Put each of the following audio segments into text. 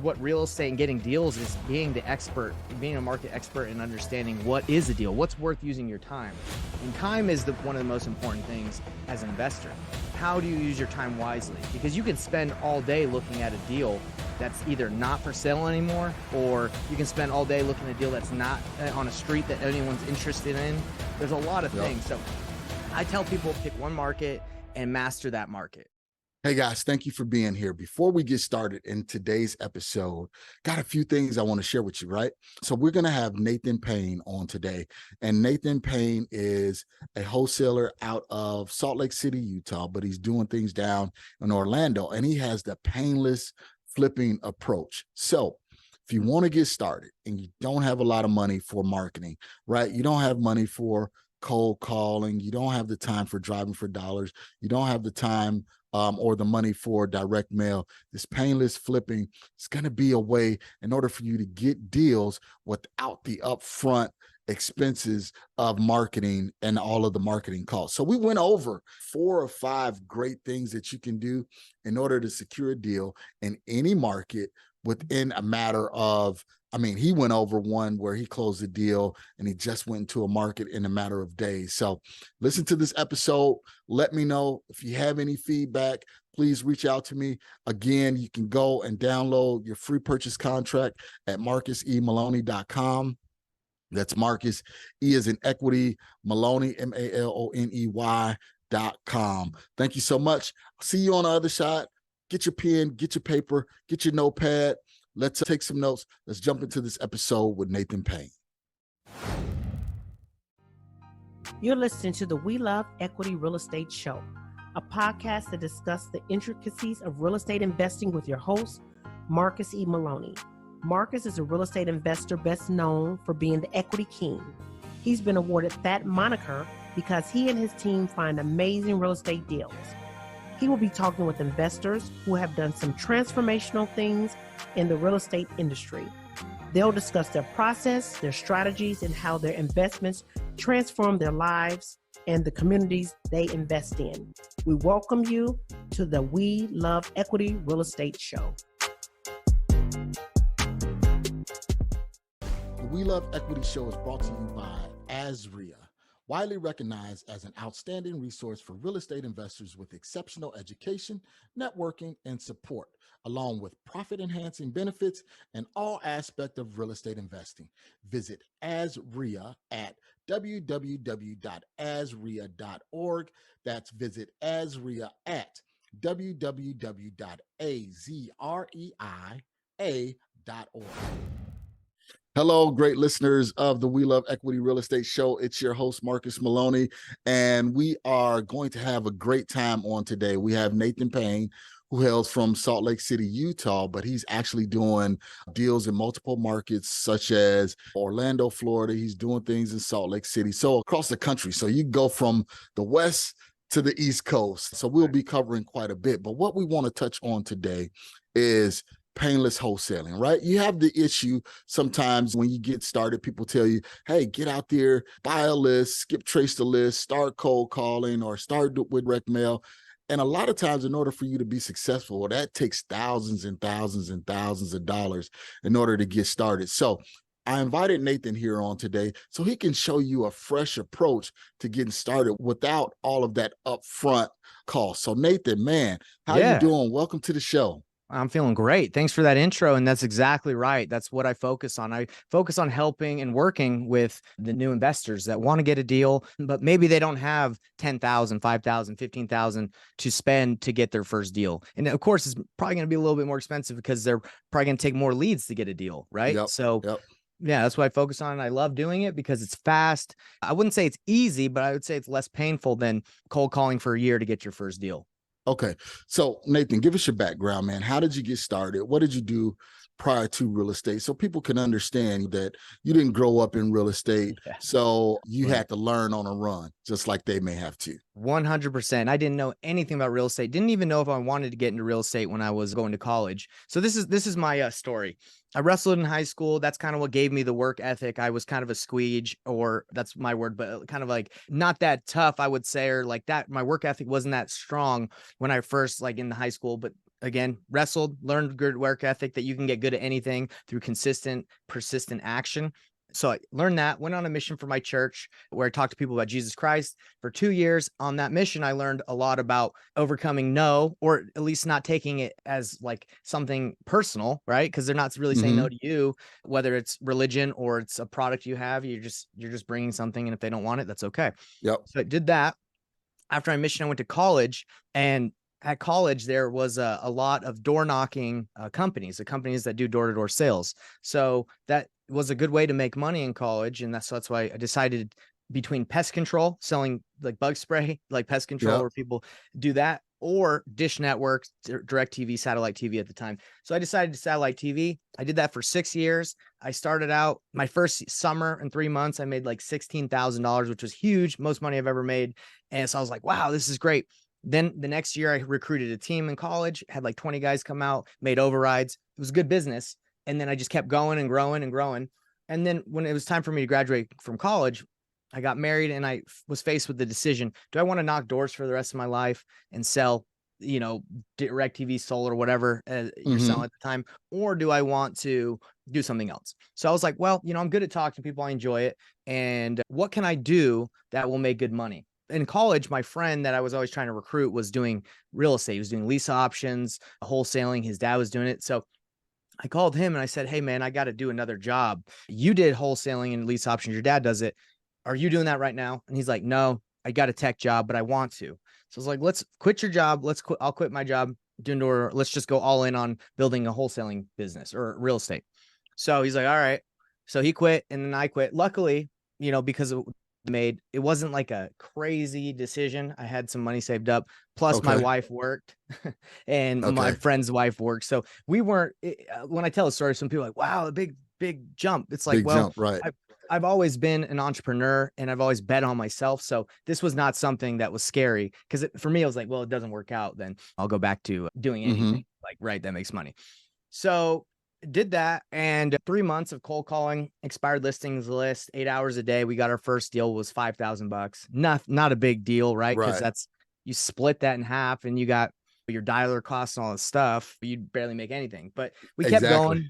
what real estate and getting deals is being the expert, being a market expert and understanding what is a deal, what's worth using your time. And time is one of the most important things as an investor. How do you use your time wisely? Because you can spend all day looking at a deal that's either not for sale anymore, or you can spend all day looking at a deal that's not on a street that anyone's interested in. There's a lot of things. So I tell people pick one market and master that market. Hey guys, thank you for being here. Before we get started in today's episode, got a few things I want to share with you, right? So we're going to have Nathan Payne on today. And Nathan Payne is a wholesaler out of Salt Lake City, Utah, but he's doing things down in Orlando, and he has the Painless flipping approach. So if you want to get started and you don't have a lot of money for marketing, right? You don't have money for cold calling. You don't have the time for driving for dollars. You don't have the time or the money for direct mail. This Painless flipping is going to be a way in order for you to get deals without the upfront expenses of marketing and all of the marketing costs. So we went over 4 or 5 great things that you can do in order to secure a deal in any market within a matter of, he went over one where he closed the deal and he just went into a market in a matter of days. So listen to this episode. Let me know if you have any feedback. Please reach out to me. Again, you can go and download your free purchase contract at marcusemaloney.com. That's Marcus, E as in equity, Maloney, MALONEY.com. Thank you so much. See you on the other side. Get your pen, get your paper, get your notepad. Let's take some notes. Let's jump into this episode with Nathan Payne. You're listening to the We Love Equity Real Estate Show, a podcast that discusses the intricacies of real estate investing with your host, Marcus E. Maloney. Marcus is a real estate investor best known for being the equity king. He's been awarded that moniker because he and his team find amazing real estate deals. He will be talking with investors who have done some transformational things in the real estate industry. They'll discuss their process, their strategies, and how their investments transform their lives and the communities they invest in. We welcome you to the We Love Equity Real Estate Show. The We Love Equity Show is brought to you by Asria, widely recognized as an outstanding resource for real estate investors with exceptional education, networking, and support, along with profit-enhancing benefits in all aspects of real estate investing. Visit Asria at www.asria.org. That's visit Asria at www.azreia.org. Hello, great listeners of the We Love Equity Real Estate Show. It's your host, Marcus Maloney, and we are going to have a great time on today. We have Nathan Payne, who hails from Salt Lake City, Utah, but he's actually doing deals in multiple markets such as Orlando, Florida. He's doing things in Salt Lake City, so across the country. So you go from the West to the East Coast. So we'll be covering quite a bit. But what we want to touch on today is painless wholesaling, right? You have the issue sometimes when you get started, people tell you, hey, get out there, buy a list, skip trace the list, start cold calling, or start with direct mail. And a lot of times, in order for you to be successful, that takes thousands and thousands and thousands of dollars in order to get started. So I invited Nathan here on today so he can show you a fresh approach to getting started without all of that upfront cost. So Nathan, man, how you doing? Welcome to the show. I'm feeling great. Thanks for that intro. And that's exactly right. That's what I focus on. I focus on helping and working with the new investors that want to get a deal, but maybe they don't have 10,000, 5,000, 15,000 to spend to get their first deal. And of course, it's probably going to be a little bit more expensive because they're probably going to take more leads to get a deal, right? Yep. Yeah, that's what I focus on. I love doing it because it's fast. I wouldn't say it's easy, but I would say it's less painful than cold calling for a year to get your first deal. Okay. So Nathan, give us your background, man. How did you get started? What did you do prior to real estate? So people can understand that you didn't grow up in real estate. Yeah. So you had to learn on a run, just like they may have to. 100%. I didn't know anything about real estate. Didn't even know if I wanted to get into real estate when I was going to college. So this is my story. I wrestled in high school. That's kind of what gave me the work ethic. I was kind of a squeege, or that's my word, but kind of like not that tough, I would say, or like that. My work ethic wasn't that strong when I first, like in the high school, but again, wrestled, learned good work ethic, that you can get good at anything through consistent, persistent action. So I learned that, went on a mission for my church where I talked to people about Jesus Christ for 2 years. On that mission, I learned a lot about overcoming no, or at least not taking it as like something personal, right? Because they're not really saying no to you, whether it's religion or it's a product you have. You're just bringing something, and if they don't want it, that's okay. Yep. So I did that. After my mission, I went to college, and at college, there was a lot of door knocking companies, the companies that do door-to-door sales. So that was a good way to make money in college. And that's why I decided between pest control, selling like bug spray, like pest control, Yep. where people do that, or Dish Network, Direct TV, satellite TV at the time. So I decided to satellite TV. I did that for 6 years. I started out my first summer in 3 months. I made like $16,000, which was huge, most money I've ever made. And so I was like, wow, this is great. Then the next year, I recruited a team in college, had like 20 guys come out, made overrides. It was good business. And then I just kept going and growing and growing. And then when it was time for me to graduate from college, I got married, and I was faced with the decision: do I want to knock doors for the rest of my life and sell, Direct TV, solar, whatever you're selling at the time, or do I want to do something else? So I was like, well, I'm good at talking to people. I enjoy it. And what can I do that will make good money? In college, my friend that I was always trying to recruit was doing real estate. He was doing lease options, wholesaling. His dad was doing it. So I called him and I said, hey, man, I got to do another job. You did wholesaling and lease options. Your dad does it. Are you doing that right now? And he's like, no, I got a tech job, but I want to. So I was like, let's quit your job. I'll quit my job doing door. Let's just go all in on building a wholesaling business or real estate. So he's like, all right. So he quit, and then I quit. Luckily, because it wasn't like a crazy decision. I had some money saved up. Plus my wife worked and my friend's wife worked. So we weren't, when I tell a story, some people are like, wow, a big jump. It's like, Big jump, right. I've always been an entrepreneur, and I've always bet on myself. So this was not something that was scary, because for me, I was like, well, it doesn't work out, then I'll go back to doing anything that makes money. So did that, and 3 months of cold calling, expired listings list, 8 hours a day. We got our first deal, was $5,000. Not a big deal, right? Because you split that in half, and you got your dialer costs and all this stuff. You'd barely make anything, but we kept going.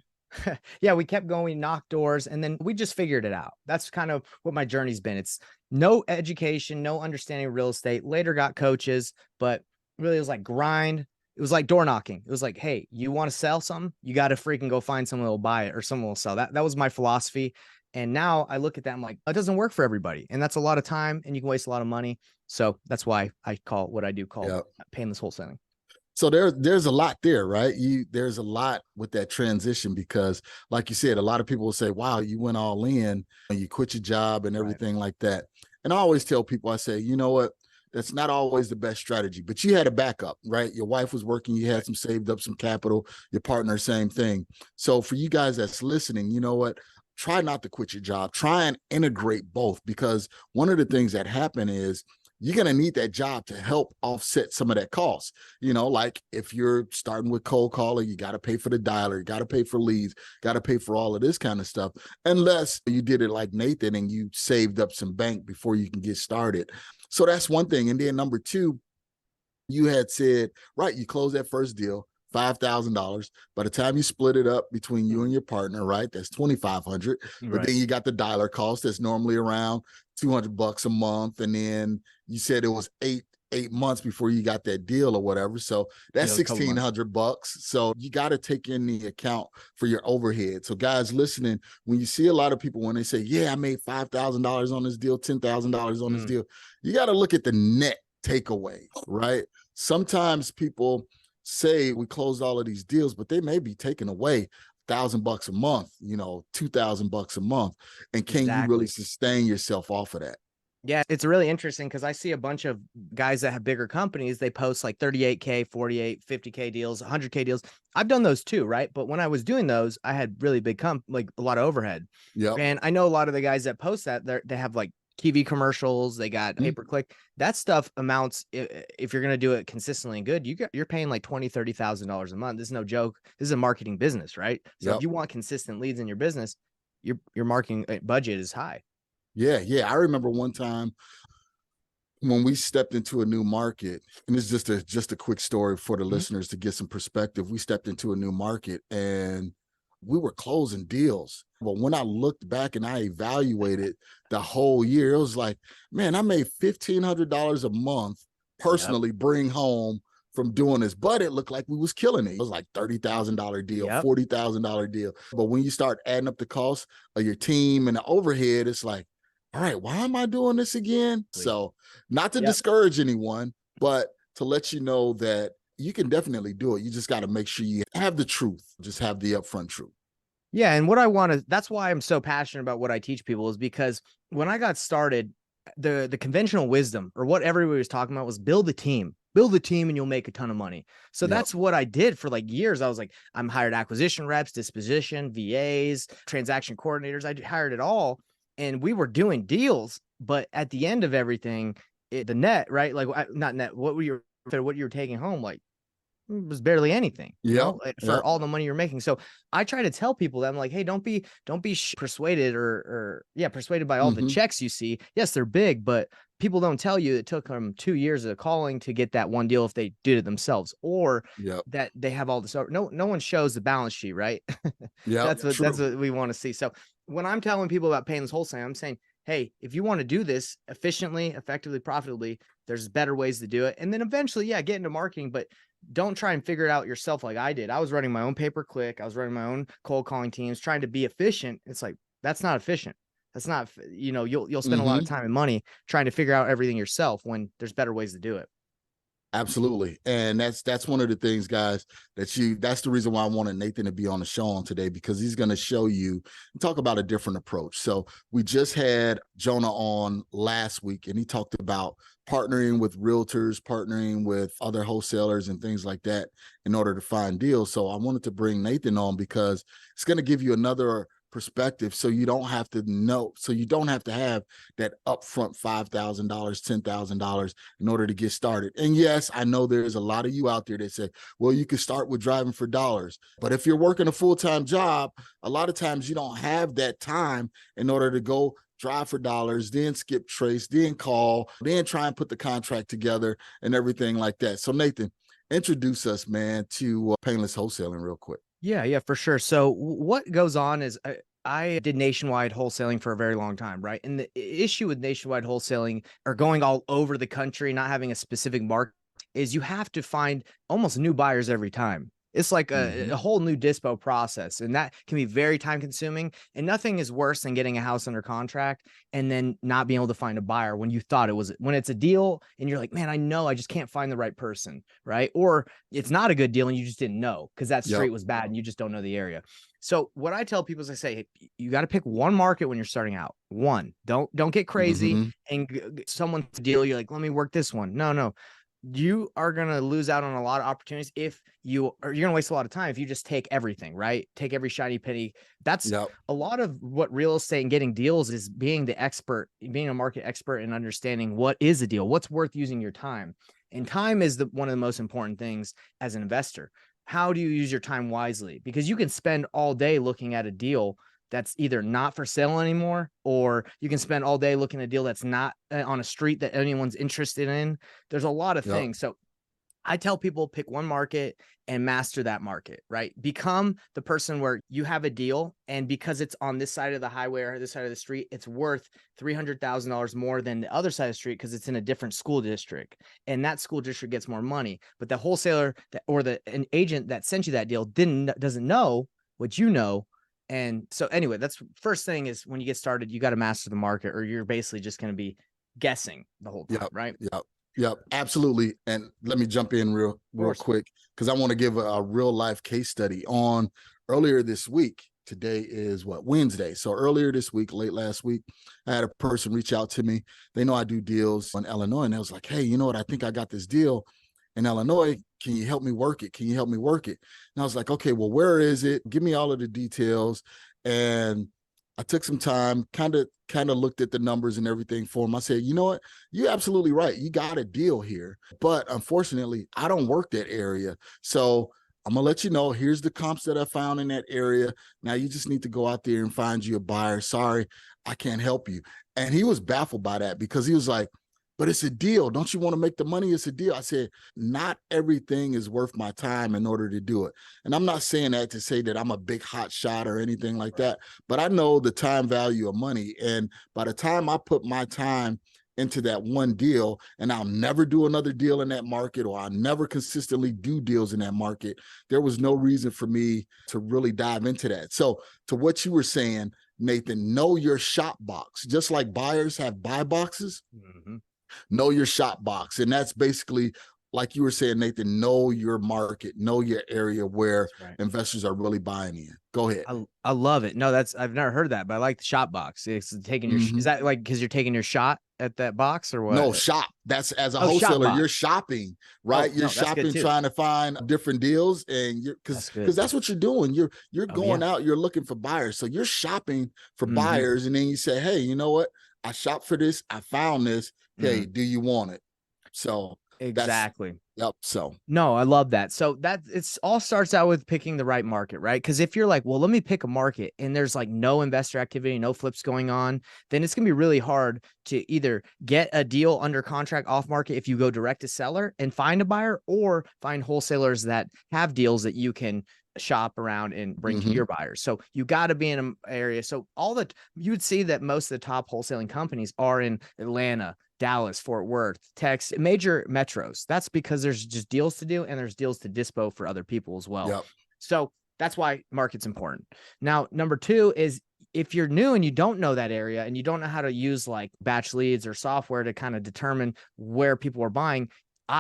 Yeah, we kept going, we knocked doors, and then we just figured it out. That's kind of what my journey's been. It's no education, no understanding of real estate. Later got coaches, but really it was like grind. It was like door knocking. It was like, hey, you want to sell something? You got to freaking go find someone who will buy it, or someone will sell. That was my philosophy. And now I look at that, I'm like, it doesn't work for everybody. And that's a lot of time, and you can waste a lot of money. So that's why I call what I do called painless wholesaling. So there's a lot there, right? There's a lot with that transition, because like you said, a lot of people will say, wow, you went all in and you quit your job and everything like that. And I always tell people, I say, you know what? That's not always the best strategy, but you had a backup, right? Your wife was working, you had some saved up, some capital, your partner, same thing. So for you guys that's listening, you know what? Try not to quit your job. Try and integrate both, because one of the things that happen is you're going to need that job to help offset some of that cost. Like if you're starting with cold calling, you got to pay for the dialer, you got to pay for leads, got to pay for all of this kind of stuff, unless you did it like Nathan and you saved up some bank before you can get started. So that's one thing. And then number two, you had said, right, you closed that first deal, $5,000. By the time you split it up between you and your partner, right, that's $2,500. But then you got the dialer cost that's normally around $200 a month. And then you said it was eight months before you got that deal or whatever. So that's $1,600. So you got to take in the account for your overhead. So guys listening, when you see a lot of people, when they say, yeah, I made $5,000 on this deal, $10,000 on this deal, you got to look at the net takeaway, right? Sometimes people say we closed all of these deals, but they may be taking away $1,000 a month, $2,000 a month. And can you really sustain yourself off of that? Yeah, it's really interesting, because I see a bunch of guys that have bigger companies. They post like 38K, 48, 50K deals, 100K deals. I've done those too, right? But when I was doing those, I had really big like a lot of overhead. Yeah. And I know a lot of the guys that post that, they have like TV commercials, they got pay-per-click. That stuff amounts, if you're going to do it consistently and good, you're paying like $20,000, $30,000 a month. This is no joke. This is a marketing business, right? So if you want consistent leads in your business, your marketing budget is high. Yeah. I remember one time when we stepped into a new market, and it's just a quick story for the Mhm. listeners to get some perspective. We stepped into a new market and we were closing deals. But when I looked back and I evaluated the whole year, it was like, man, I made $1,500 a month personally bring home from doing this, but it looked like we was killing it. It was like $30,000 deal, Yep. $40,000 deal. But when you start adding up the costs of your team and the overhead, it's like, all right, why am I doing this again? So not to Yep. discourage anyone, but to let you know that you can definitely do it. You just got to make sure you have the truth, just have the upfront truth. Yeah, and what I want to that's why I'm so passionate about what I teach people, is because when I got started, the conventional wisdom, or what everybody was talking about, was build a team. Build a team and you'll make a ton of money. So Yep. that's what I did for like years. I was like, I'm hired acquisition reps, disposition, VAs, transaction coordinators. I hired it all, and we were doing deals. But at the end of everything, the net, right? Like, not net, what you were taking home, like, was barely anything, for all the money you're making. So I try to tell people that I'm like, hey, don't be persuaded or persuaded by all the checks you see. Yes, they're big, but people don't tell you it took them 2 years of calling to get that one deal if they did it themselves, or that they have all this. No one shows the balance sheet, right? That's what we want to see. So when I'm telling people about Painless wholesaling, I'm saying, hey, if you want to do this efficiently, effectively, profitably, there's better ways to do it. And then eventually, get into marketing, but don't try and figure it out yourself like I did. I was running my own pay-per-click. I was running my own cold calling teams, trying to be efficient. It's like, that's not efficient. That's not, you'll spend a lot of time and money trying to figure out everything yourself when there's better ways to do it. Absolutely. And that's one of the things, guys, that's the reason why I wanted Nathan to be on the show on today, because he's going to show you and talk about a different approach. So we just had Jonah on last week, and he talked about partnering with realtors, partnering with other wholesalers and things like that in order to find deals. So I wanted to bring Nathan on because it's going to give you another perspective, so you don't have to have that upfront $5,000, $10,000 in order to get started. And yes, I know there's a lot of you out there that say, well, you can start with driving for dollars, but if you're working a full-time job, a lot of times you don't have that time in order to go drive for dollars, then skip trace, then call, then try and put the contract together and everything like that. So Nathan, introduce us, man, to Painless wholesaling real quick. Yeah, for sure. So what goes on is I did nationwide wholesaling for a very long time, right? And the issue with nationwide wholesaling, or going all over the country, not having a specific market, is you have to find almost new buyers every time. It's like a whole new dispo process, and that can be very time consuming. And nothing is worse than getting a house under contract and then not being able to find a buyer when you thought it was, when it's a deal and you're like, man, I know I just can't find the right person, right? Or it's not a good deal and you just didn't know because that street was bad and you just don't know the area. So what I tell people is I say, hey, you got to pick one market when you're starting out. One, don't get crazy and someone's deal. You're like, let me work this one. No. You are going to lose out on a lot of opportunities if you're going to waste a lot of time if you just take everything, right? Take every shiny penny. That's a lot of what real estate and getting deals is, being the expert, being a market expert and understanding what is a deal, what's worth using your time. And time is one of the most important things as an investor. How do you use your time wisely? Because you can spend all day looking at a deal that's either not for sale anymore, or you can spend all day looking at a deal that's not on a street that anyone's interested in. There's a lot of things. So I tell people, pick one market and master that market, right? Become the person where you have a deal, and because it's on this side of the highway or this side of the street, it's worth $300,000 more than the other side of the street because it's in a different school district, and that school district gets more money. But the wholesaler or an agent that sent you that deal doesn't know what you know. And so anyway, that's first thing is, when you get started, you got to master the market, or you're basically just going to be guessing the whole time, right? Yep, absolutely. And let me jump in real quick, because I want to give a real life case study on earlier this week. Today is Wednesday. So earlier this week, late last week, I had a person reach out to me. They know I do deals in Illinois, and I was like, hey, you know what? I think I got this deal in Illinois. Can you help me work it? And I was like, okay, well, where is it? Give me all of the details. And I took some time, kind of looked at the numbers and everything for him. I said, you know what? You're absolutely right. You got a deal here. But unfortunately, I don't work that area. So I'm going to let you know, here's the comps that I found in that area. Now you just need to go out there and find you a buyer. Sorry, I can't help you. And he was baffled by that, because he was like, but it's a deal. Don't you want to make the money? It's a deal. I said, not everything is worth my time in order to do it. And I'm not saying that to say that I'm a big hot shot or anything like that, but I know the time value of money. And by the time I put my time into that one deal, and I'll never do another deal in that market, or I'll never consistently do deals in that market, there was no reason for me to really dive into that. So to what you were saying, Nathan, know your shop box. Just like buyers have buy boxes, know your shop box. And that's basically, like you were saying, Nathan, know your market, know your area where investors are really buying in. Go ahead. I love it. No, I've never heard that, but I like the shop box. It's taking your, is that like, because you're taking your shot at that box or what? No, shop. That's, as a wholesaler, you're shopping, right? You're shopping, trying to find different deals, and you're, because that's what you're doing. You're going out, you're looking for buyers. So you're shopping for buyers, and then you say, hey, you know what? I shopped for this. I found this. Hey, do you want it? So exactly. Yep. So no, I love that. So that it's all starts out with picking the right market, right? Because if you're like, well, let me pick a market and there's like no investor activity, no flips going on, then it's gonna be really hard to either get a deal under contract off market if you go direct to seller and find a buyer, or find wholesalers that have deals that you can shop around and bring to your buyers. So you got to be in an area. So you would see that most of the top wholesaling companies are in Atlanta, Dallas, Fort Worth, Texas, major metros. That's because there's just deals to do, and there's deals to dispo for other people as well. Yep. So that's why market's important. Now, number two is, if you're new and you don't know that area and you don't know how to use like batch leads or software to kind of determine where people are buying,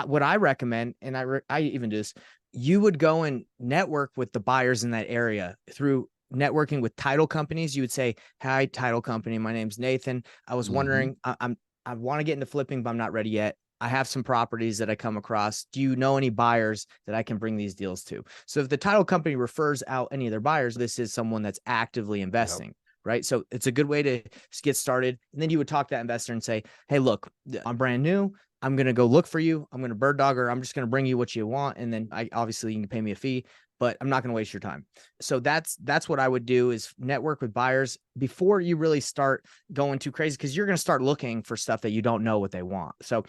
what I recommend, and I even do this, you would go and network with the buyers in that area through networking with title companies. You would say, hi, title company, my name's Nathan. I was wondering, I want to get into flipping, but I'm not ready yet. I have some properties that I come across. Do you know any buyers that I can bring these deals to? So if the title company refers out any of their buyers, this is someone that's actively investing. Right. So it's a good way to get started. And then you would talk to that investor and say, hey, look, I'm brand new. I'm going to go look for you. I'm going to bird dog, or I'm just going to bring you what you want. And then obviously you can pay me a fee, but I'm not going to waste your time. So that's what I would do, is network with buyers before you really start going too crazy, because you're going to start looking for stuff that you don't know what they want. So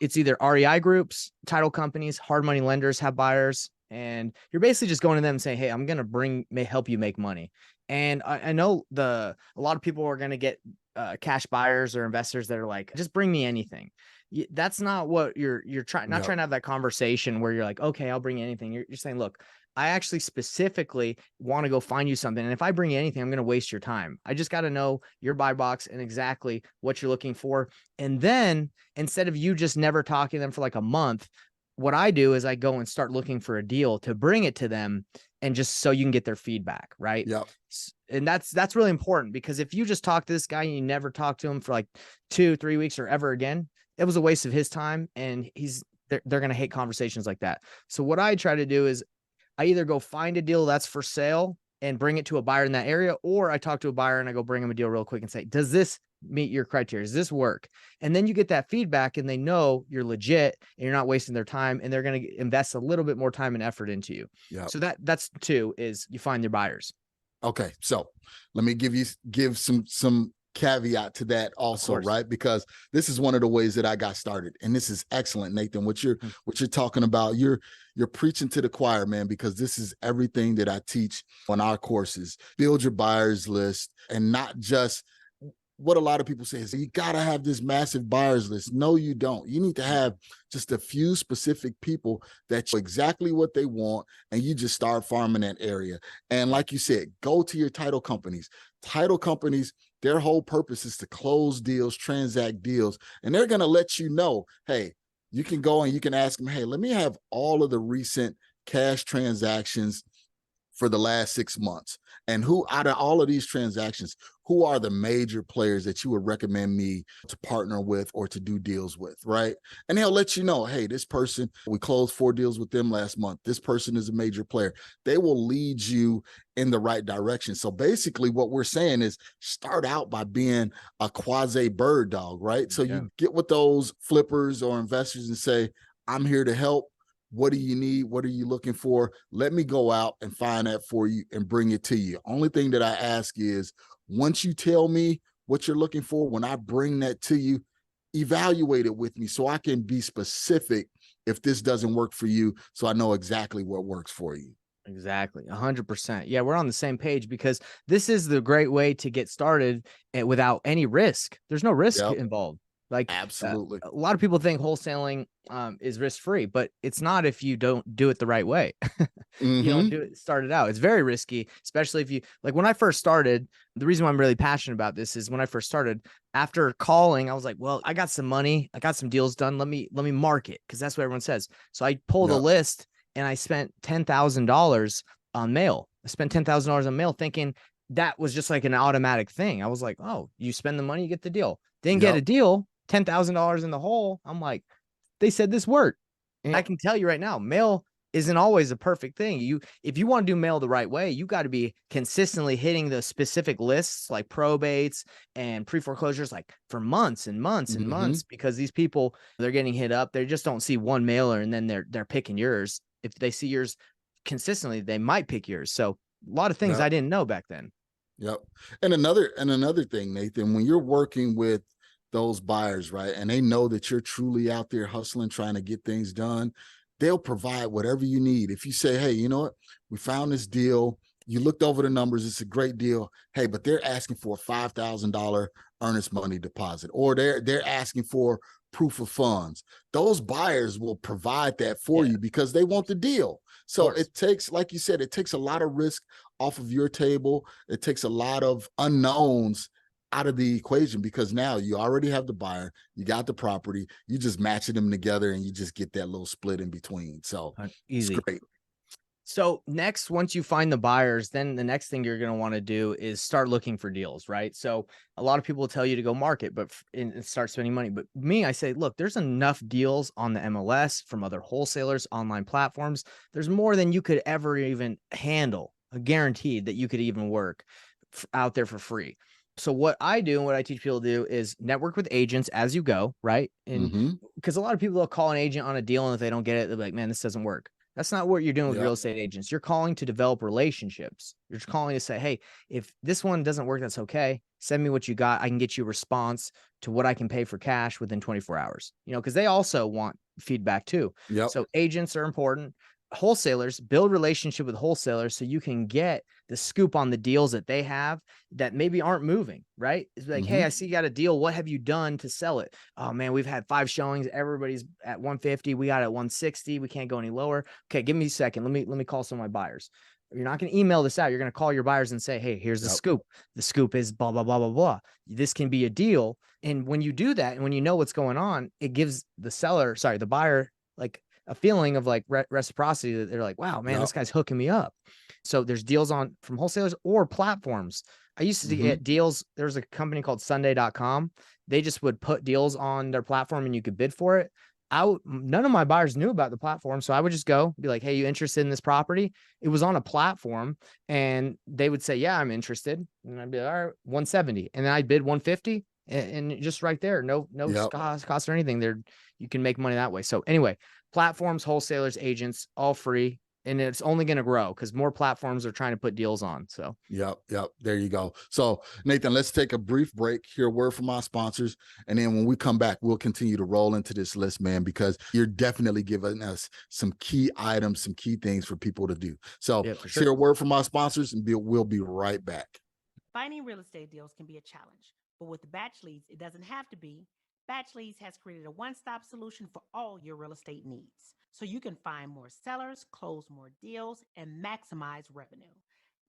it's either REI groups, title companies, hard money lenders have buyers, and you're basically just going to them and saying, hey, I'm going to help you make money. And I know a lot of people are going to get cash buyers or investors that are like, just bring me anything. That's not what you're trying, trying to have that conversation where you're like, okay, I'll bring you anything. You're saying, look, I actually specifically want to go find you something. And if I bring you anything, I'm going to waste your time. I just got to know your buy box and exactly what you're looking for. And then instead of you just never talking to them for like a month, what I do is I go and start looking for a deal to bring it to them, and just so you can get their feedback. Right. Yep. And that's really important, because if you just talk to this guy and you never talk to him for like 2-3 weeks or ever again, it was a waste of his time, and they're going to hate conversations like that. So what I try to do is I either go find a deal that's for sale and bring it to a buyer in that area, or I talk to a buyer and I go bring them a deal real quick and say, does this meet your criteria? Does this work? And then you get that feedback, and they know you're legit and you're not wasting their time, and they're going to invest a little bit more time and effort into you. So that's two, is you find their buyers. Okay. So let me give some caveat to that also, right? Because this is one of the ways that I got started, and this is excellent, Nathan. What you're talking about, you're preaching to the choir, man, because this is everything that I teach on our courses. Build your buyers list, and not just what a lot of people say is you got to have this massive buyers list. No, you don't. You need to have just a few specific people that know exactly what they want, and you just start farming that area. And like you said, go to your title companies. Title companies, their whole purpose is to close deals, transact deals, and they're going to let you know, hey, you can go and you can ask them, hey, let me have all of the recent cash transactions for the last 6 months. And who out of all of these transactions, who are the major players that you would recommend me to partner with or to do deals with, right? And they'll let you know, hey, this person, we closed 4 deals with them last month. This person is a major player. They will lead you in the right direction. So basically what we're saying is start out by being a quasi bird dog, right? So you get with those flippers or investors and say, I'm here to help. What do you need? What are you looking for? Let me go out and find that for you and bring it to you. Only thing that I ask is, once you tell me what you're looking for, when I bring that to you, evaluate it with me so I can be specific if this doesn't work for you, so I know exactly what works for you. Exactly. 100%. Yeah, we're on the same page because this is the great way to get started without any risk. There's no risk Yep, involved. Like absolutely. a lot of people think wholesaling is risk-free, but it's not if you don't do it the right way. You don't do it, start it out. It's very risky, especially if you like when I first started. The reason why I'm really passionate about this is when I first started, after calling, I was like, well, I got some money, I got some deals done. Let me market because that's what everyone says. So I pulled a Yep. list and I spent $10,000 on mail. I spent $10,000 on mail thinking that was just like an automatic thing. I was like, oh, you spend the money, you get the deal. Didn't get a Yep. deal, $10,000 in the hole. I'm like, they said this worked. And I can tell you right now, mail isn't always a perfect thing. If you want to do mail the right way, you got to be consistently hitting the specific lists like probates and pre-foreclosures like for months and months and months, because these people, they're getting hit up. They just don't see one mailer and then they're picking yours. If they see yours consistently, they might pick yours. So a lot of things Yep. I didn't know back then. Yep. And another thing, Nathan, when you're working with those buyers, right, and they know that you're truly out there hustling, trying to get things done, they'll provide whatever you need. If you say, hey, you know what, we found this deal, you looked over the numbers, it's a great deal. Hey, but they're asking for a $5,000 earnest money deposit, or they're asking for proof of funds. Those buyers will provide that for you because they want the deal. So it takes, like you said, it takes a lot of risk off of your table. It takes a lot of unknowns out of the equation because now you already have the buyer, you got the property, you just matching them together and you just get that little split in between. So easy. It's great. So next, once you find the buyers, then the next thing you're going to want to do is start looking for deals, right? So a lot of people will tell you to go market, and start spending money. But me, I say, look, there's enough deals on the MLS from other wholesalers, online platforms. There's more than you could ever even handle. Guaranteed that you could even work out there for free. So what I do and what I teach people to do is network with agents as you go, right? And because a lot of people will call an agent on a deal, and if they don't get it, they're like, man, this doesn't work. That's not what you're doing with real estate agents. You're calling to develop relationships. You're just calling to say, hey, if this one doesn't work, that's okay. Send me what you got. I can get you a response to what I can pay for cash within 24 hours, because they also want feedback too. So agents are important. Wholesalers, build relationship with wholesalers so you can get the scoop on the deals that they have that maybe aren't moving, right? It's like, hey, I see you got a deal. What have you done to sell it? Oh man, we've had 5 showings. Everybody's at 150. We got it at 160. We can't go any lower. Okay, give me a second. Let me call some of my buyers. You're not going to email this out. You're going to call your buyers and say, hey, here's the scoop. The scoop is blah, blah, blah, blah, blah. This can be a deal. And when you do that, and when you know what's going on, it gives the buyer, like a feeling of like reciprocity, that they're like, wow, man, this guy's hooking me up. So there's deals from wholesalers or platforms. I used to get deals. There was a company called Sunday.com. They just would put deals on their platform and you could bid for it. None of my buyers knew about the platform. So I would just go be like, hey, you interested in this property? It was on a platform and they would say, yeah, I'm interested. And I'd be like, all right, 170. And then I'd bid 150 and just right there, no cost or anything there. You can make money that way. So anyway, platforms, wholesalers, agents, all free. And it's only going to grow because more platforms are trying to put deals on. So, Yep. There you go. So, Nathan, let's take a brief break, hear a word from our sponsors. And then when we come back, we'll continue to roll into this list, man, because you're definitely giving us some key items, some key things for people to do. So, hear a word from our sponsors and we'll be right back. Finding real estate deals can be a challenge, but with Batch Leads, it doesn't have to be. Batch Leads has created a one-stop solution for all your real estate needs, so you can find more sellers, close more deals, and maximize revenue.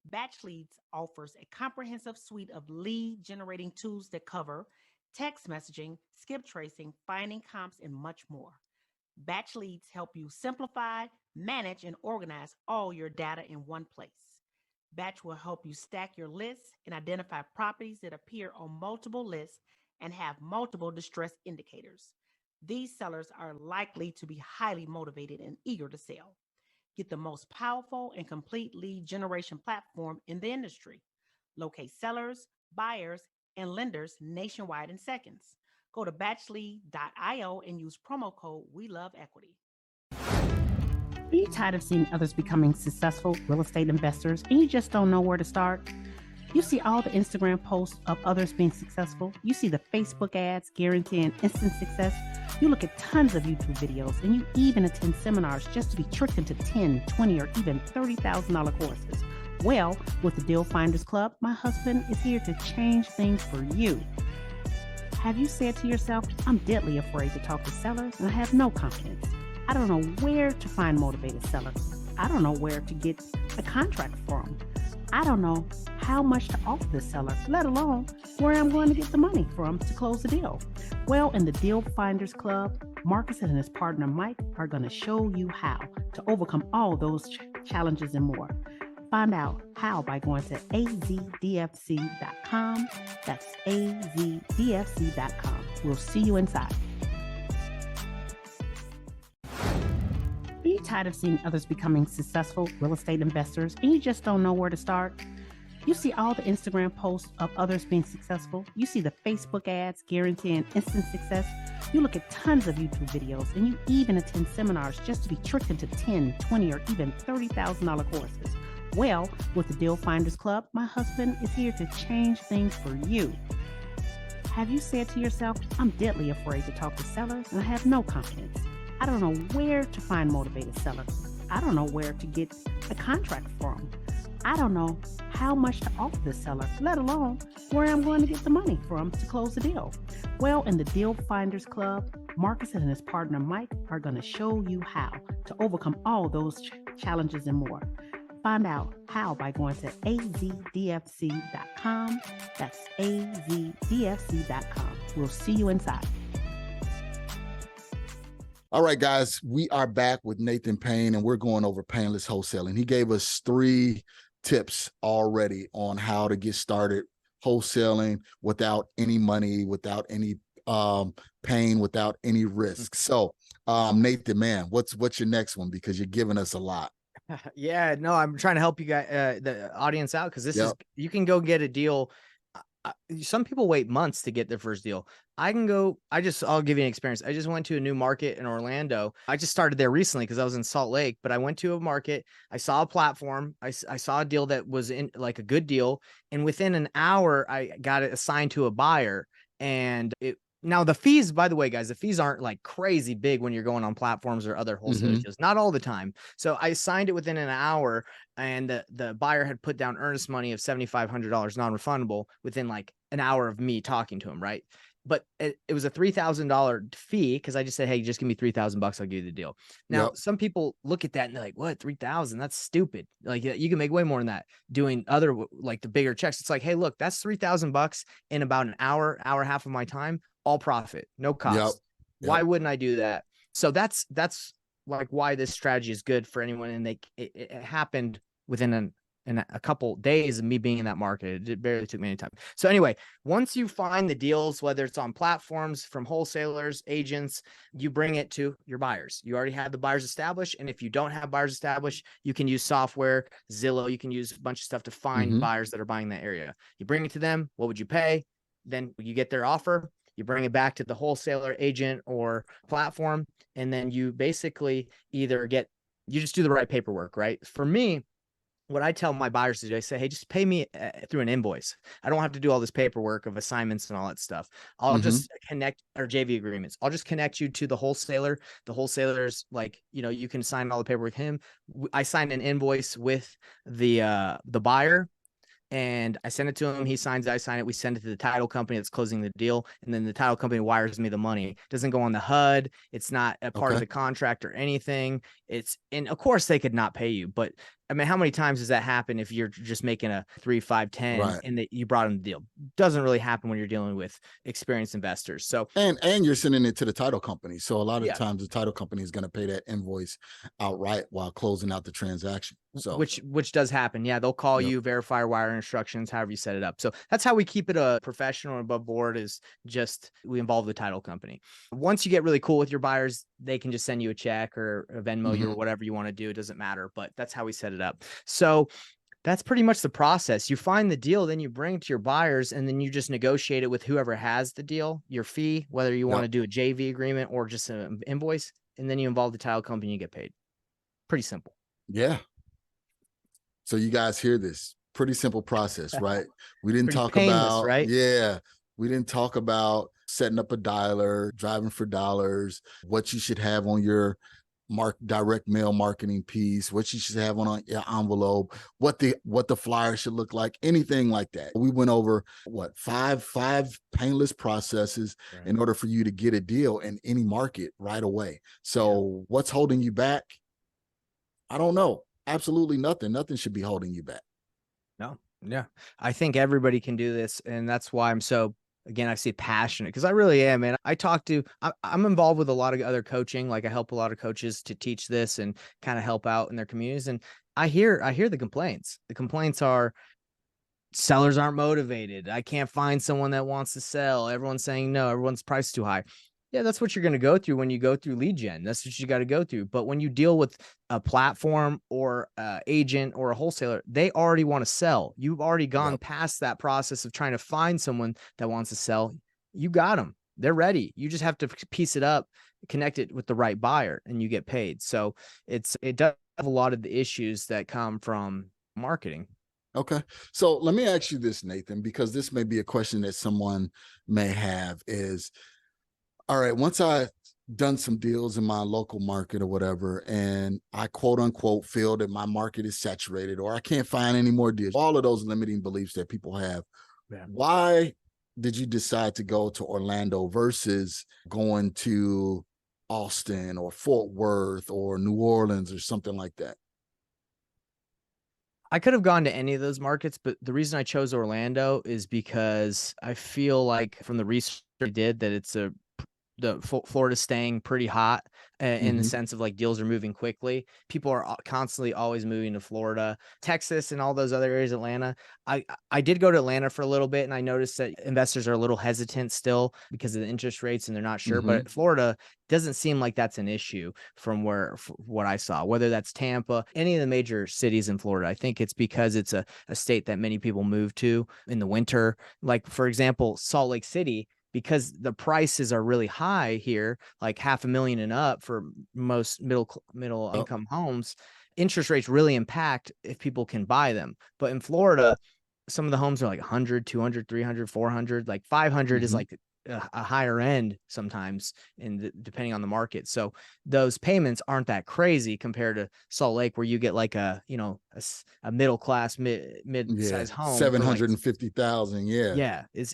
Batch Leads offers a comprehensive suite of lead-generating tools that cover text messaging, skip tracing, finding comps, and much more. Batch Leads help you simplify, manage, and organize all your data in one place. Batch will help you stack your lists and identify properties that appear on multiple lists and have multiple distress indicators. These sellers are likely to be highly motivated and eager to sell. Get the most powerful and complete lead generation platform in the industry. Locate sellers, buyers, and lenders nationwide in seconds. Go to batchlead.io and use promo code WeLoveEquity. Are you tired of seeing others becoming successful real estate investors and you just don't know where to start? You see all the Instagram posts of others being successful. You see the Facebook ads guaranteeing instant success. You look at tons of YouTube videos, and you even attend seminars just to be tricked into 10, 20, or even $30,000 courses. Well, with the Deal Finders Club, my husband is here to change things for you. Have you said to yourself, I'm deadly afraid to talk to sellers and I have no confidence? I don't know where to find motivated sellers. I don't know where to get a contract from. I don't know how much to offer the seller, let alone where I'm going to get the money from to close the deal. Well, in the Deal Finders Club, Marcus and his partner Mike are going to show you how to overcome all those challenges and more. Find out how by going to azdfc.com. That's azdfc.com. We'll see you inside. Are you tired of seeing others becoming successful real estate investors and you just don't know where to start? You see all the Instagram posts of others being successful. You see the Facebook ads guaranteeing instant success. You look at tons of YouTube videos, and you even attend seminars just to be tricked into 10, 20, or even $30,000 courses. Well, with the Deal Finders Club, my husband is here to change things for you. Have you said to yourself, I'm deadly afraid to talk to sellers and I have no confidence? I don't know where to find motivated sellers. I don't know where to get a contract from. I don't know how much to offer the seller, let alone where I'm going to get the money from to close the deal. Well, in the Deal Finders Club, Marcus and his partner Mike are going to show you how to overcome all those challenges and more. Find out how by going to azdfc.com. That's azdfc.com. We'll see you inside. All right, guys, we are back with Nathan Payne, and we're going over Painless wholesaling. He gave us 3 tips already on how to get started wholesaling without any money, without any pain, without any risk. So, Nathan, man, what's your next one? Because you're giving us a lot. Yeah, no, I'm trying to help you guys, the audience out, because this is, you can go get a deal. Some people wait months to get their first deal. I'll give you an experience. I just went to a new market in Orlando. I just started there recently because I was in Salt Lake, but I went to a market. I saw a platform. I saw a deal that was in like a good deal. And within an hour, I got it assigned to a buyer. And now the fees, by the way, guys, the fees aren't like crazy big when you're going on platforms or other wholesale deals, not all the time. So I signed it within an hour, and the buyer had put down earnest money of $7,500 non-refundable within like an hour of me talking to him. Right. But it was a $3,000 fee, because I just said, hey, just give me $3,000, I'll give you the deal. Now, some people look at that and they're like, what, 3,000? That's stupid. Like, you can make way more than that doing other, like the bigger checks. It's like, hey, look, that's $3,000 in about an hour and a half of my time, all profit, no cost. Why wouldn't I do that? So that's like why this strategy is good for anyone. And it happened within a couple days of me being in that market. It barely took me any time. So anyway, once you find the deals, whether it's on platforms from wholesalers, agents, you bring it to your buyers. You already have the buyers established. And if you don't have buyers established, you can use software, Zillow, you can use a bunch of stuff to find buyers that are buying that area. You bring it to them. What would you pay? Then you get their offer. You bring it back to the wholesaler, agent, or platform. And then you basically you just do the right paperwork, right? For me, what I tell my buyers to do, I say, hey, just pay me through an invoice. I don't have to do all this paperwork of assignments and all that stuff. I'll just connect our JV agreements. I'll just connect you to the wholesaler. The wholesaler's like, you can sign all the paperwork with him. I sign an invoice with the buyer, and I send it to him. He signs it. I sign it. We send it to the title company that's closing the deal. And then the title company wires me the money. It doesn't go on the HUD. It's not a part of the contract or anything. And of course they could not pay you, but I mean, how many times does that happen if you're just making a 3, 5, 10 and that you brought in the deal? Doesn't really happen when you're dealing with experienced investors. So, and you're sending it to the title company. So a lot of times the title company is going to pay that invoice outright while closing out the transaction. So which does happen. Yeah. They'll call you, verify wire instructions, however you set it up. So that's how we keep it a professional and above board, is just we involve the title company. Once you get really cool with your buyers, they can just send you a check or a Venmo you or whatever you want to do. It doesn't matter, but that's how we set it up. So that's pretty much the process. You find the deal, then you bring it to your buyers, and then you just negotiate it with whoever has the deal, your fee, whether you want to do a JV agreement or just an invoice, and then you involve the title company, you get paid. Pretty simple. Yeah. So you guys hear this. Pretty simple process, right? We didn't Pretty talk painless, about, right? yeah, we didn't talk about setting up a dialer, driving for dollars, what you should have on your direct mail marketing piece, what you should have on your envelope, what the flyer should look like, anything like that. We went over five painless processes Right. in order for you to get a deal in any market right away. So what's holding you back? I don't know. Absolutely nothing. Nothing should be holding you back. No, yeah. I think everybody can do this. And that's why I'm so, again, I say passionate, because I really am, man. I'm involved with a lot of other coaching. Like I help a lot of coaches to teach this and kind of help out in their communities. And I hear the complaints. The complaints are sellers aren't motivated. I can't find someone that wants to sell. Everyone's saying no, everyone's price too high. Yeah, that's what you're going to go through when you go through lead gen. That's what you got to go through. But when you deal with a platform or agent or a wholesaler, they already want to sell. You've already gone past that process of trying to find someone that wants to sell. You got them. They're ready. You just have to piece it up, connect it with the right buyer, and you get paid. So it does have a lot of the issues that come from marketing. Okay. So let me ask you this, Nathan, because this may be a question that someone may have is, all right, once I done some deals in my local market or whatever, and I quote unquote feel that my market is saturated or I can't find any more deals, all of those limiting beliefs that people have. Yeah. Why did you decide to go to Orlando versus going to Austin or Fort Worth or New Orleans or something like that? I could have gone to any of those markets, but the reason I chose Orlando is because I feel like from the research I did that it's Florida's staying pretty hot in the sense of like deals are moving quickly. People are constantly always moving to Florida, Texas, and all those other areas, Atlanta. I did go to Atlanta for a little bit, and I noticed that investors are a little hesitant still because of the interest rates and they're not sure. But Florida doesn't seem like that's an issue from what I saw, whether that's Tampa, any of the major cities in Florida. I think it's because it's a state that many people move to in the winter. Like, for example, Salt Lake City, because the prices are really high here, like $500,000 and up for most middle income homes, interest rates really impact if people can buy them. But in Florida, some of the homes are like 100, 200, 300, 400, like 500 is like a higher end sometimes depending on the market. So those payments aren't that crazy compared to Salt Lake, where you get like a middle class mid-size home, 750,000.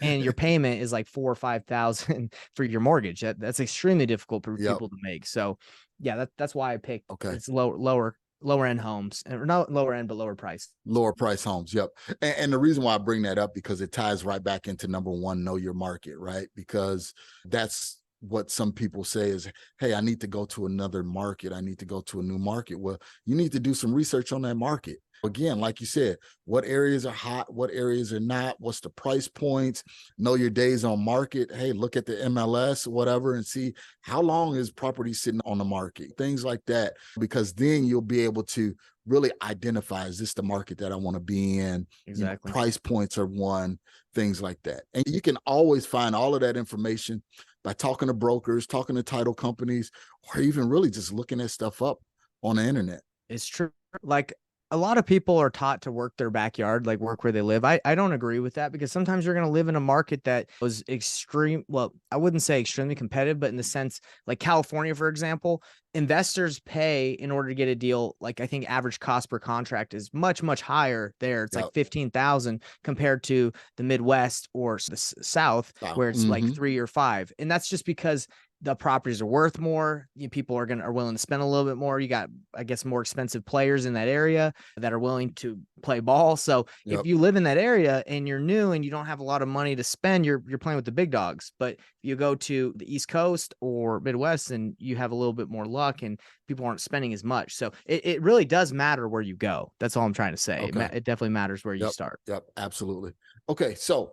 And your payment is like 4,000 or 5,000 for your mortgage. That's extremely difficult for people to make. So that's why I picked it's lower end homes, and not lower end, but lower price homes. Yep. And the reason why I bring that up, because it ties right back into number one, know your market, right? Because that's what some people say is, hey, I need to go to another market. I need to go to a new market. Well, you need to do some research on that market. Again, like you said, what areas are hot, what areas are not, what's the price points, know your days on market. Hey, look at the MLS, whatever, and see how long is property sitting on the market, things like that, because then you'll be able to really identify, is this the market that I want to be in? Exactly. Price points are one, things like that. And you can always find all of that information by talking to brokers, talking to title companies, or even really just looking at stuff up on the internet. It's true. Like, a lot of people are taught to work their backyard, like work where they live. I don't agree with that, because sometimes you're going to live in a market that was I wouldn't say extremely competitive, but in the sense like California, for example, investors pay in order to get a deal. Like, I think average cost per contract is much, much higher there. It's like 15,000 compared to the Midwest or the South, where it's like 3 or 5. And that's just because the properties are worth more. People are willing to spend a little bit more. You got, I guess, more expensive players in that area that are willing to play ball. So if you live in that area and you're new and you don't have a lot of money to spend, you're playing with the big dogs. But if you go to the East Coast or Midwest, and you have a little bit more luck and people aren't spending as much. So it really does matter where you go. That's all I'm trying to say. It definitely matters where you start. Yep, absolutely. Okay, so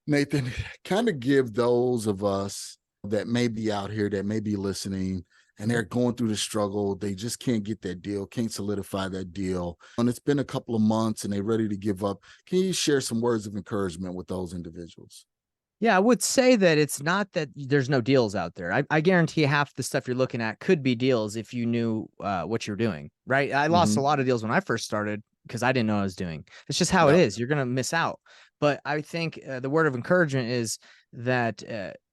Nathan, kind of give those of us that may be out here, that may be listening, and they're going through the struggle. They just can't get that deal, can't solidify that deal. And it's been a couple of months and they're ready to give up. Can you share some words of encouragement with those individuals? Yeah, I would say that it's not that there's no deals out there. I guarantee half the stuff you're looking at could be deals if you knew what you're doing, right? I lost a lot of deals when I first started because I didn't know what I was doing. It's just how it is. You're going to miss out. But I think the word of encouragement is that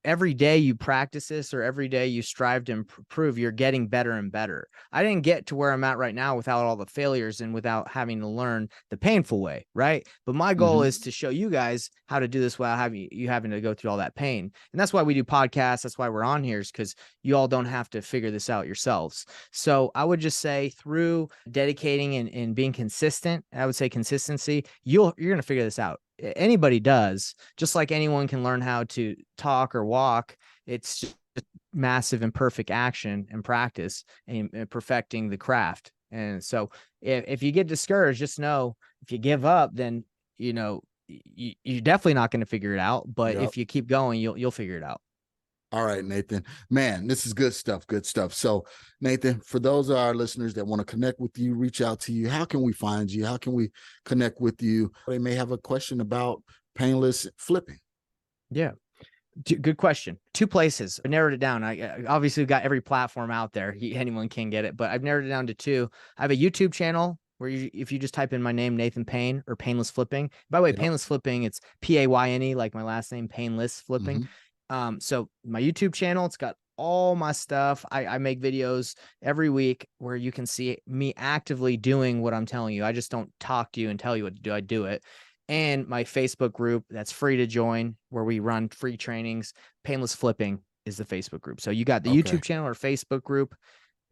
every day you practice this, or every day you strive to improve, you're getting better and better. I didn't get to where I'm at right now without all the failures and without having to learn the painful way, right? But my goal is to show you guys how to do this without having to go through all that pain. And that's why we do podcasts. That's why we're on here, is because you all don't have to figure this out yourselves. So I would just say, through dedicating and being consistent, I would say consistency, you're going to figure this out. Anybody does, just like anyone can learn how to talk or walk. It's just massive and perfect action and practice and perfecting the craft. And so if you get discouraged, just know, if you give up, then, you're definitely not going to figure it out. But if you keep going, you'll figure it out. All right, Nathan, man, this is good stuff. Good stuff. So Nathan, for those of our listeners that want to connect with you, reach out to you, how can we find you? How can we connect with you? They may have a question about Painless flipping. Yeah. Good question. 2 places. I narrowed it down. I obviously got every platform out there. Anyone can get it, but I've narrowed it down to 2. I have a YouTube channel where if you just type in my name, Nathan Payne, or Painless Flipping. By the way, Painless Flipping, it's Payne, like my last name, Painless Flipping. So my YouTube channel, it's got all my stuff. I make videos every week where you can see me actively doing what I'm telling you. I just don't talk to you and tell you what to do. I do it. And my Facebook group, that's free to join, where we run free trainings. Painless Flipping is the Facebook group. So you got the YouTube channel or Facebook group.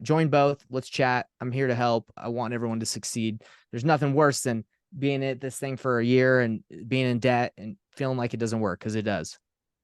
Join both. Let's chat. I'm here to help. I want everyone to succeed. There's nothing worse than being at this thing for a year and being in debt and feeling like it doesn't work, because it does.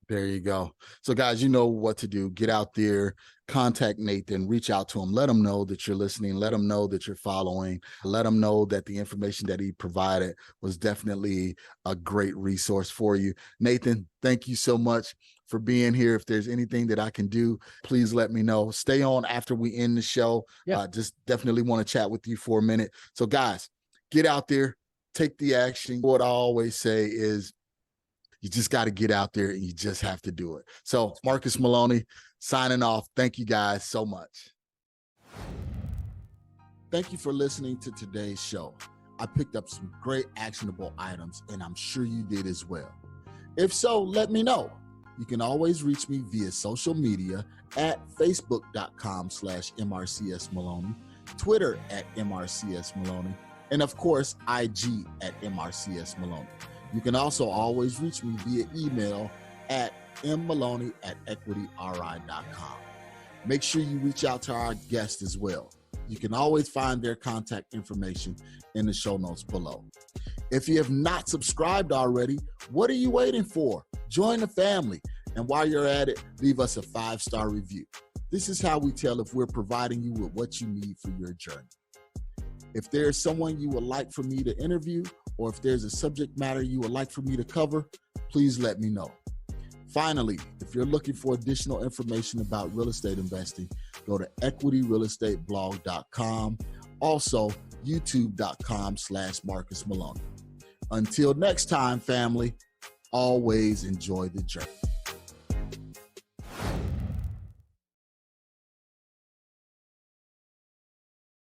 There you go. So guys, you know what to do. Get out there, contact Nathan, reach out to him, let him know that you're listening, let him know that you're following, let him know that the information that he provided was definitely a great resource for you. Nathan, thank you so much for being here. If there's anything that I can do, please let me know. Stay on after we end the show. Just definitely want to chat with you for a minute. So guys, get out there, take the action. What I always say is, you just got to get out there and you just have to do it. So Marcus Maloney signing off. Thank you guys so much. Thank you for listening to today's show. I picked up some great actionable items, and I'm sure you did as well. If so, let me know. You can always reach me via social media at facebook.com/MRCSMaloney, Twitter at MRCSMaloney, and of course, IG at MRCSMaloney. You can also always reach me via email at mmaloney@equityri.com. Make sure you reach out to our guests as well. You can always find their contact information in the show notes below. If you have not subscribed already, what are you waiting for? Join the family. And while you're at it, leave us a 5-star review. This is how we tell if we're providing you with what you need for your journey. If there's someone you would like for me to interview, or if there's a subject matter you would like for me to cover, please let me know. Finally, if you're looking for additional information about real estate investing, go to equityrealestateblog.com. Also, youtube.com/Marcus Maloney. Until next time, family, always enjoy the journey.